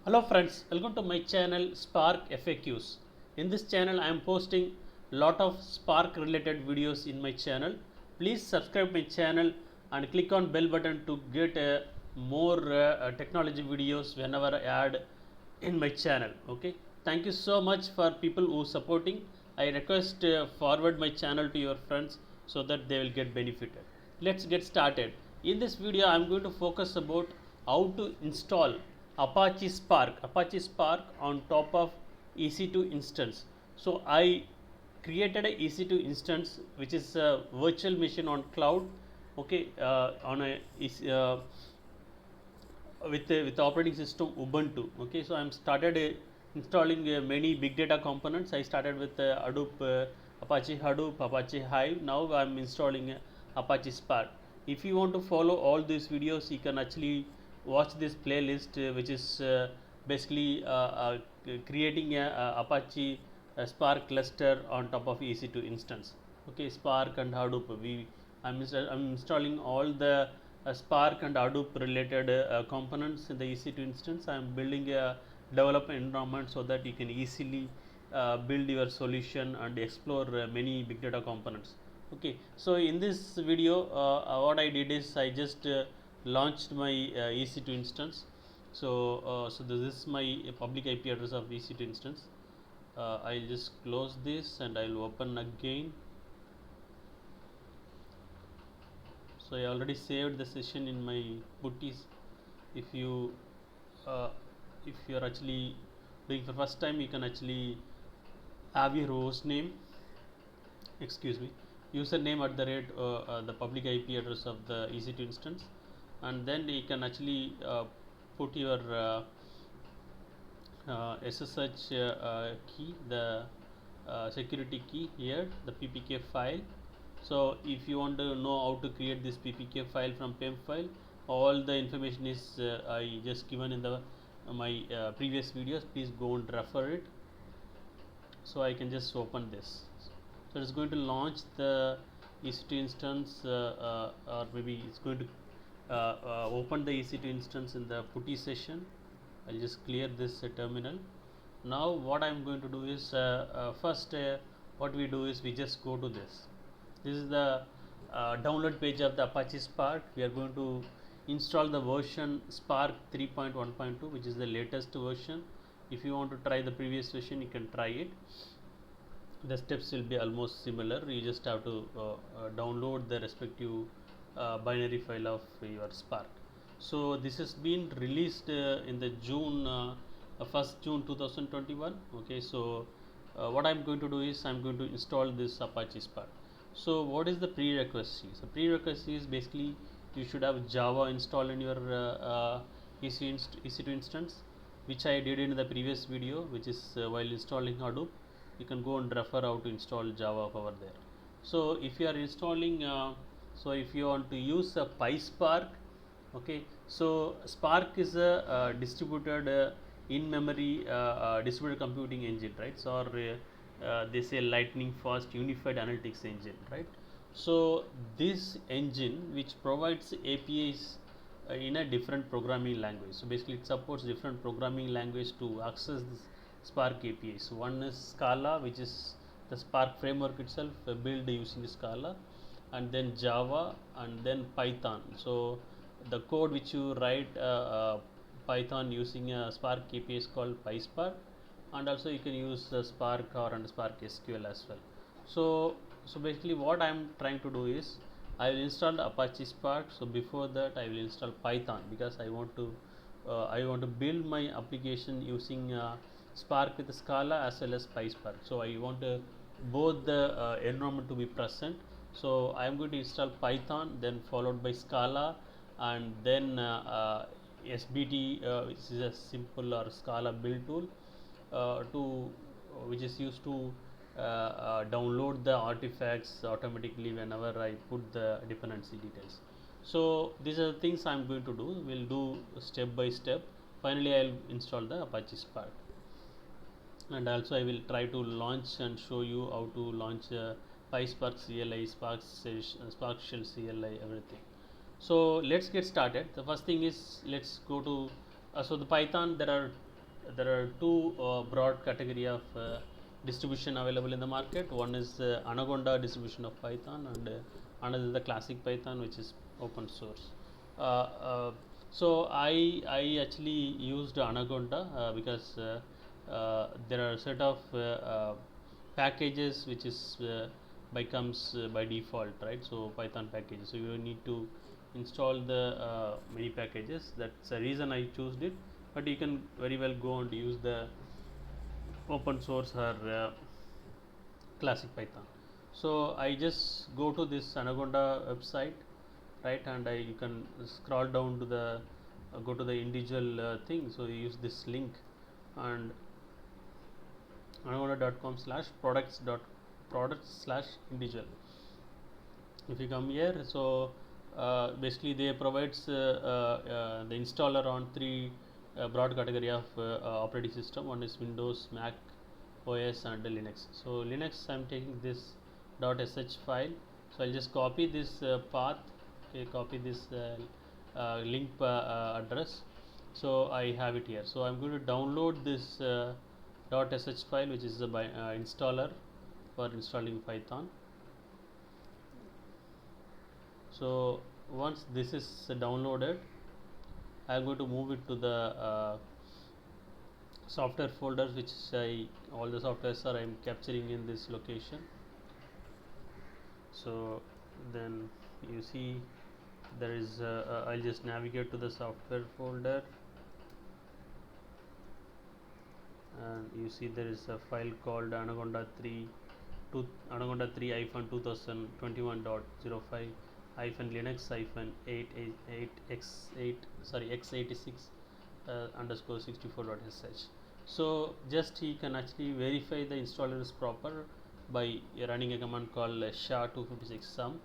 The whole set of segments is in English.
Hello friends, welcome to my channel Spark FAQs. In this channel I am posting lot of Spark related videos in my channel. Please subscribe my channel and click on bell button to get more technology videos whenever I add in my channel. Okay, thank you so much for people who supporting. I request forward my channel to your friends so that they will get benefited. Let's get started. In this video I am going to focus about how to install Apache Spark on top of EC2 instance. So I created a EC2 instance which is a virtual machine on cloud. Okay, on a with the operating system Ubuntu. Okay, so I'm started installing many big data components. I started with Apache Hadoop, Apache Hive. Now I'm installing Apache Spark. If you want to follow all these videos, you can actually watch this playlist, which is basically creating a Apache Spark cluster on top of EC2 instance. Okay, Spark and Hadoop. I'm installing all the Spark and Hadoop related components in the EC2 instance. I am building a development environment so that you can easily build your solution and explore many big data components. Okay, so in this video, what I did is I just launched my EC2 instance. So this is my public IP address of EC2 instance. I'll just close this and I'll open again. So I already saved the session in my putties. If you uh, if you are actually doing for first time, you can actually have your host name, excuse me, username at the rate the public IP address of the EC2 instance, and then you can actually put your SSH key, the security key here, the PPK file. So if you want to know how to create this PPK file from PEM file, all the information is I just given in the my previous videos. Please go and refer it. So I can just open this. So it's going to launch the EC2 instance, or maybe it's going to open the EC2 instance in the putty session. I'll just clear this terminal. Now what I'm going to do is first what we do is we just go to this. This is the download page of the Apache Spark. We are going to install the version Spark 3.1.2, which is the latest version. If you want to try the previous version, you can try it. The steps will be almost similar. You just have to download the respective binary file of your Spark. So this has been released in the June 1st June 2021. Okay, so what I'm going to do is I'm going to install this Apache Spark. So what is the prerequisite? So prerequisite is basically you should have Java installed in your EC2 instance, which I did in the previous video, which is while installing Hadoop. You can go and refer how to install Java over there. So if you are installing, so if you want to use a PySpark, okay, so Spark is a distributed in-memory distributed computing engine, right? So or they say lightning fast unified analytics engine, right? So this engine which provides APIs in a different programming language. So basically it supports different programming language to access this Spark APIs. So one is Scala, which is the Spark framework itself built using Scala, and then Java, and then Python. So the code which you write Python using a Spark API is called PySpark, and also you can use Spark or and Spark SQL as well. So basically what I am trying to do is I will install Apache Spark. So before that I will install Python because I want to build my application using Spark with Scala as well as PySpark. So I want both the environment to be present. So I am going to install Python, then followed by Scala, and then SBT, which is a simple or Scala build tool, to which is used to download the artifacts automatically whenever I put the dependency details. So these are the things I'm going to do. We'll do step by step. Finally, I'll install the Apache Spark, and also I will try to launch and show you how to launch PySpark CLI, Spark Shell CLI, everything. So let's get started. The first thing is let's go to so the Python, there are there are two broad category of distribution available in the market. One is Anaconda distribution of Python, and another is the classic Python, which is open source. Uh, so I actually used Anaconda because there are a set of packages which is becomes by default, right? So Python packages. So you need to install the many packages. That's the reason I chose it. But you can very well go and use the open source or classic Python. So I just go to this Anaconda website, right, and you can scroll down to the go to the individual thing. So you use this link, and anaconda.com/products/individual. If you come here, so basically they provides the installer on three broad category of operating system. One is Windows, Mac OS, and Linux. So Linux, I'm taking this .sh file. So I'll just copy this path. Okay, copy this link address. So I have it here. So I'm going to download this .sh file, which is the installer for installing Python. So once this is downloaded, I am going to move it to the software folders, which all the softwares are I am capturing in this location. So then you see there is I'll just navigate to the software folder, and you see there is a file called Anaconda 3 Anaconda 3 2021.05 Linux 8 x86 underscore 64.sh. So just he can actually verify the installer is proper by running a command called SHA-256 sum,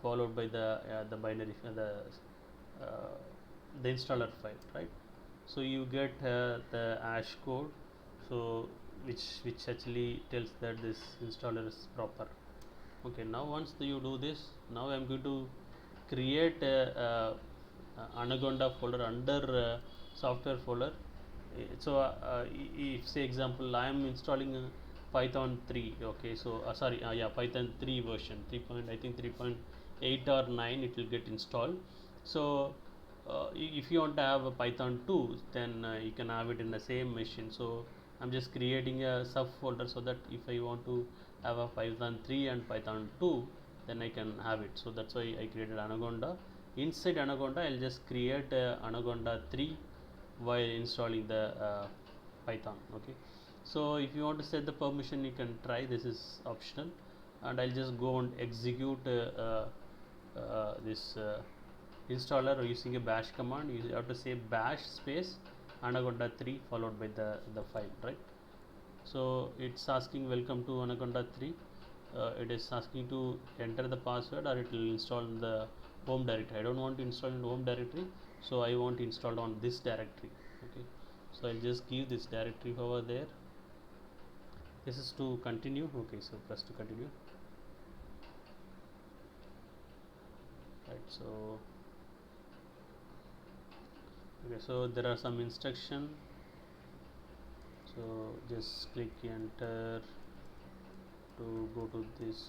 followed by the binary the installer file, right? So you get the hash code, so which actually tells that this installer is proper. Okay, now once you do this, now I'm going to create a Anaconda folder under software folder. So if say example I am installing Python 3. Okay, so sorry, yeah, Python 3 version 3 point, I think 3.8 or 9 it will get installed. So if you want to have a Python 2, then you can have it in the same machine. So I'm just creating a subfolder so that if I want to have a Python 3 and Python 2, then I can have it. So that's why I created Anaconda. Inside Anaconda, I'll just create Anaconda 3 while installing the Python. Okay, so if you want to set the permission, you can try. This is optional, and I'll just go and execute this installer using a bash command. You have to say bash space Anaconda 3 followed by the file, right? So it's asking welcome to Anaconda 3. It is asking to enter the password, or it will install the home directory. I don't want to install in home directory, so I want to install on this directory. Okay, so I'll just give this directory over there. This is to continue. Okay, so press to continue. Right, so okay, so there are some instruction. So just click enter to go to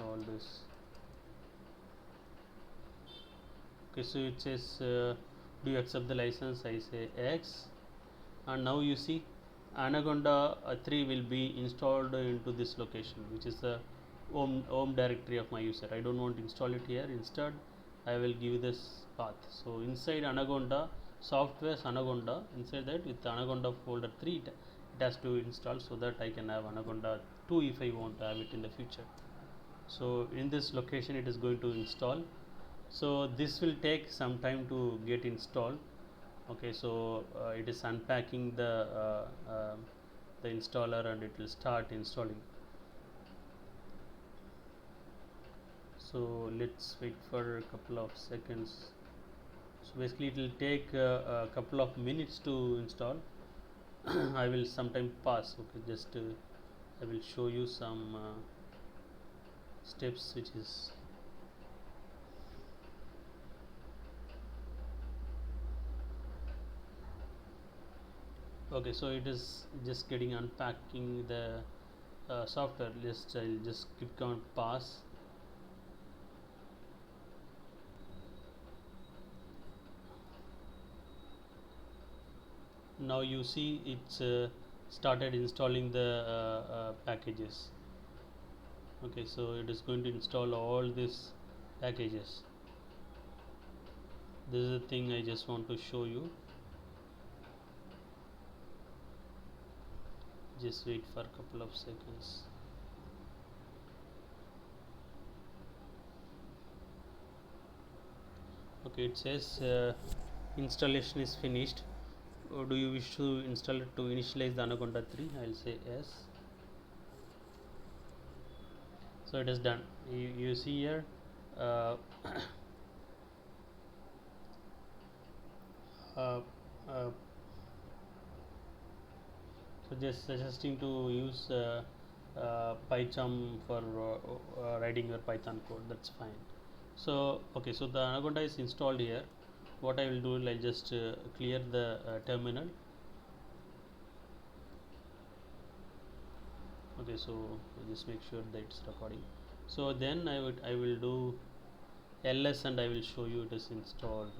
all this. Okay, so it says do you accept the license? I say X, and now you see Anaconda 3 will be installed into this location, which is the home directory of my user. I don't want to install it here. Instead I will give this path. So inside Anaconda softwares Anaconda, inside that with Anaconda folder 3 it has to install, so that I can have Anaconda 2 if I want to have it in the future. So in this location it is going to install. So this will take some time to get installed. Okay, so it is unpacking the installer, and it will start installing. So let's wait for a couple of seconds. So basically it will take a couple of minutes to install. I will sometime pause. Okay, just I will show you some steps, which is Okay, so it is just getting unpacking the software. I'll just click on pass. Now you see it's started installing the packages. Okay, so it is going to install all these packages. This is the thing I just want to show you. Just wait for a couple of seconds. Okay, it says installation is finished. Do you wish to install it to initialize the Anaconda 3? I'll say yes. So it is done. You see here uh, uh, uh, so just suggesting to use PyCharm for writing your Python code. That's fine. So okay, so the Anaconda is installed here. What I will do is I'll just clear the terminal. Okay, so just make sure that it's recording. So then I will do ls and I will show you it is installed.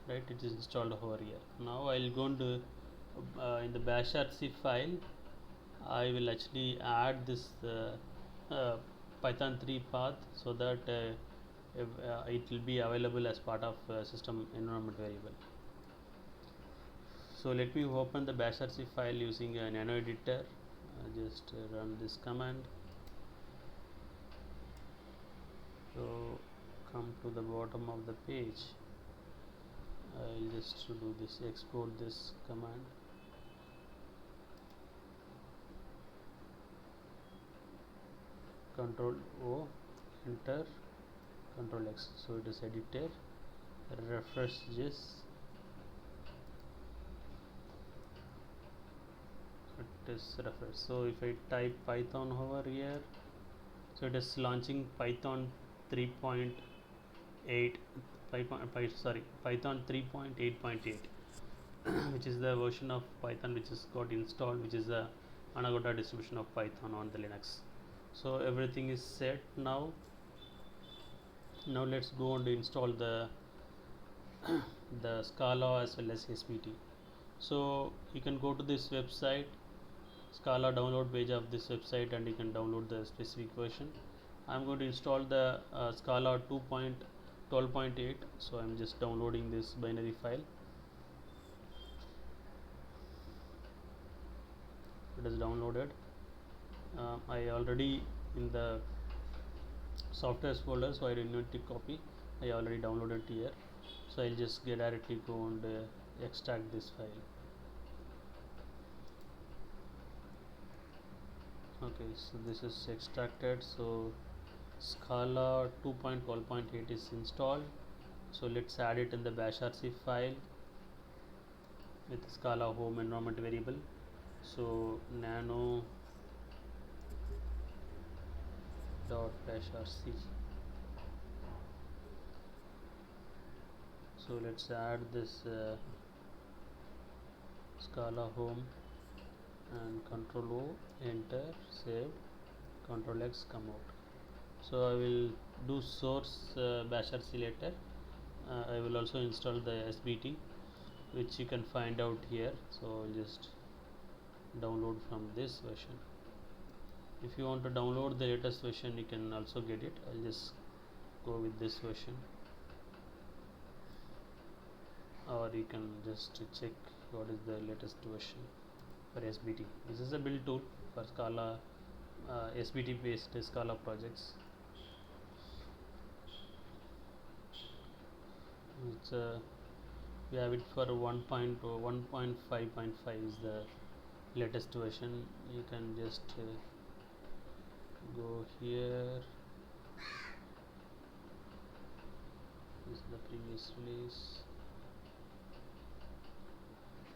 Right, it is installed over here. Now I'll go into in the bashrc file. I will actually add this Python 3 path so that it will be available as part of system environment variable. So let me open the bashrc file using a nano editor. Just run this command. So come to the bottom of the page. I'll just do this, export this command. Control O, enter, Control X. So it is edited. Refresh this. It is refresh. So if I type Python over here, so it is launching Python 3.8, Python 3.8.8, which is the version of Python which is got installed, which is the Anaconda distribution of Python on the Linux. So everything is set now. Now let's go and install the the Scala as well as SBT. So you can go to this website, Scala download page of this website, and you can download the specific version. I'm going to install the Scala 2.12.8, so I'm just downloading this binary file. It is downloaded. I already in the softwares folder, so I didn't need to copy. I already downloaded here, so I'll just directly go and extract this file. Okay, so this is extracted. So Scala 2.12.8 is installed. So let's add it in the bashrc file with Scala home environment variable. So nano dot bashrc. So let's add this Scala home and Control O, enter, save, Control X, come out. So I will do source bashrc later. I will also install the SBT, which you can find out here. So I'll just download from this version. If you want to download the latest version, you can also get it. I'll just go with this version, or you can just check what is the latest version for SBT. This is a build tool for Scala SBT based Scala projects. It's we have it for 1.5.5 is the latest version. You can just go here. This is the previous release.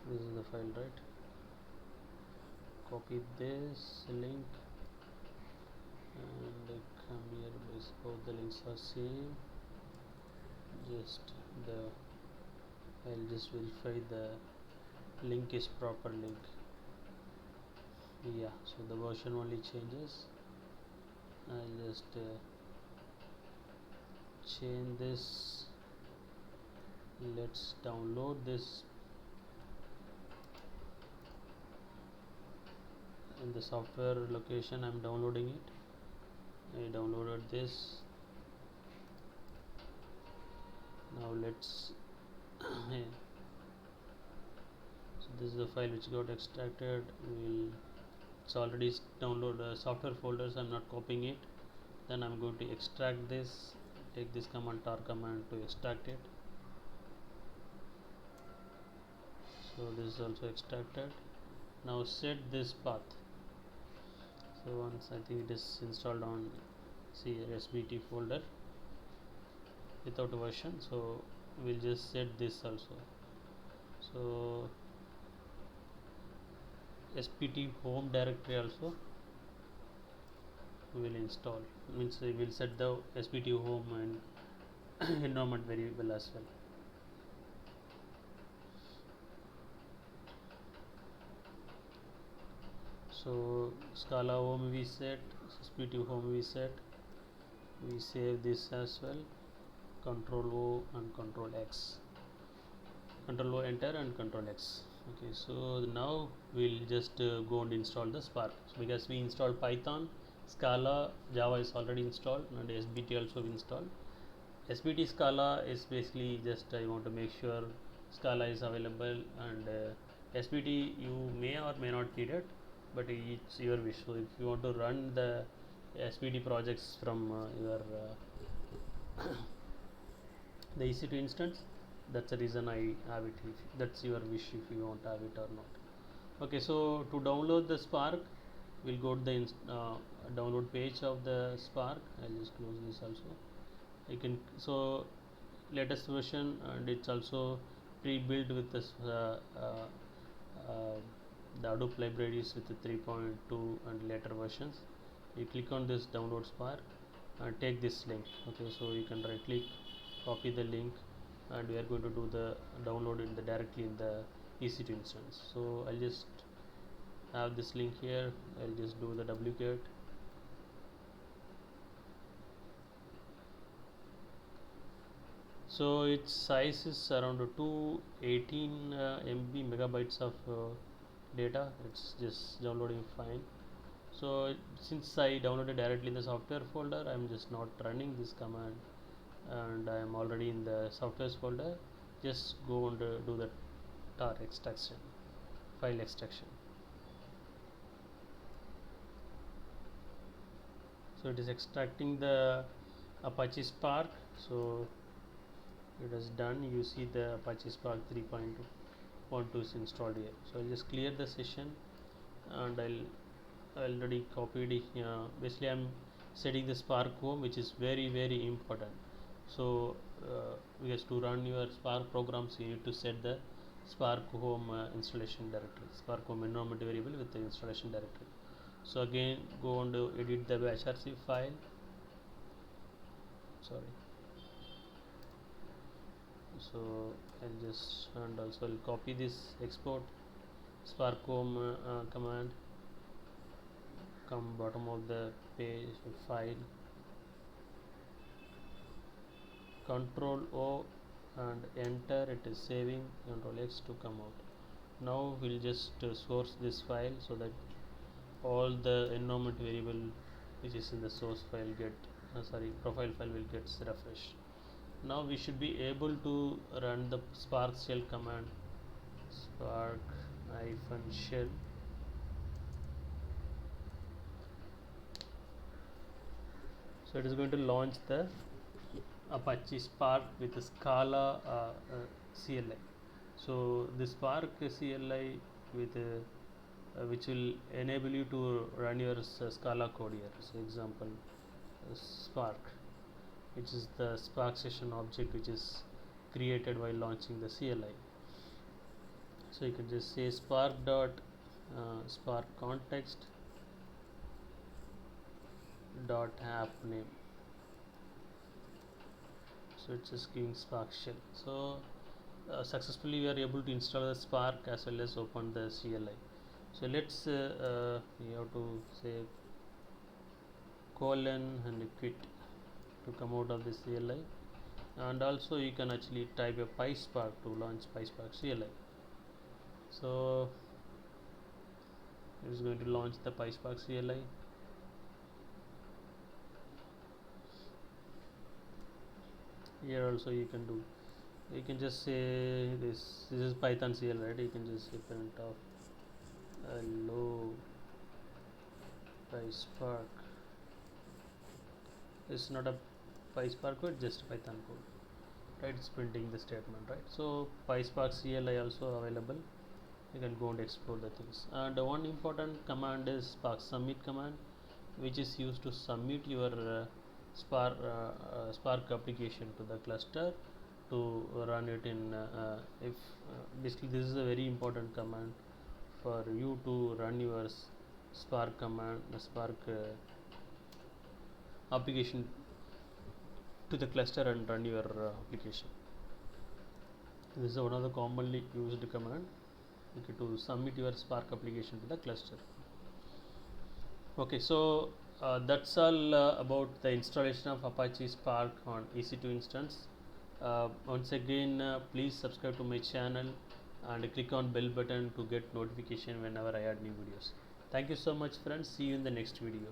This is the file, right? Copy this link and come here. Both the links are same. Just the I'll just verify the link is proper link. Yeah, so the version only changes. I'll just change this. Let's download this in the software location. I'm downloading it. I downloaded this. Now let's so this is the file which got extracted. It's already download software folders. I'm not copying it. Then I'm going to extract this. Take this command tar command to extract it. So this is also extracted. Now set this path. So once I think it is installed on SBT folder without a version, so we'll just set this also. So SPT home directory also we will install, means we will set the SPT home and environment variable as well. So Scala home we set, SPT home we set, we save this as well. Control O and Control X, Control O enter and Control X. Okay, so now we'll just go and install the Spark. So because we installed Python, Scala, Java is already installed, and SBT also installed. SBT Scala is basically just I want to make sure Scala is available, and SBT you may or may not need it, but it's your wish. So if you want to run the SBT projects from your the EC2 instance, that's the reason I have it. If that's your wish, if you want to have it or not. Okay, so to download the Spark, we'll go to the download page of the Spark. I'll just close this also. You can so latest version, and it's also pre-built with this the Hadoop libraries with the 3.2 and later versions. You click on this download Spark and take this link. Okay, so you can right click, copy the link, and we are going to do the download in the directly in the EC2 instance. So I'll just have this link here. I'll just do the duplicate. So its size is around 218 MB megabytes of data. It's just downloading fine. So since I downloaded directly in the software folder, I'm just not running this command, and I am already in the softwares folder. Just go and do the tar extraction, file extraction. So it is extracting the Apache Spark. So it is done. You see the Apache Spark 3.12 is installed here. So I'll just clear the session, and I already copied it. Basically I'm setting the Spark home, which is very important. So because to run your Spark programs, you need to set the Spark home installation directory, Spark home environment variable with the installation directory. So again go and edit the HRC file. Sorry. So I'll just, and also I'll copy this export Spark home command, come bottom of the page file, Control O and enter. It is saving. Control X to come out. Now we'll just source this file so that all the environment variable which is in the source file get profile file will get refreshed. Now we should be able to run the Spark shell command, Spark -shell. So it is going to launch the Apache Spark with the Scala CLI. So the Spark CLI with which will enable you to run your Scala code here. So example, Spark, which is the Spark session object which is created while launching the CLI. So you can just say Spark dot Spark context dot app name. So it's just giving Spark shell. So successfully we are able to install the Spark as well as open the CLI. So let's we have to say colon and quit to come out of the CLI, and also you can actually type a PySpark to launch PySpark CLI. So it is going to launch the PySpark CLI. Here also you can do, you can just say this is Python CL, right? You can just say print of hello PySpark. It's not a PySpark code, just Python code, right? It's printing the statement, right? So PySpark CLI also available. You can go and explore the things. And one important command is Spark submit command, which is used to submit your Spark application to the cluster to run it in. If basically this is a very important command for you to run your Spark command, Spark application to the cluster and run your application. This is one of the commonly used command, okay, to submit your Spark application to the cluster. Okay, so that's all about the installation of Apache Spark on EC2 instance. Once again, please subscribe to my channel and click on bell button to get notification whenever I add new videos. Thank you so much, friends. See you in the next video.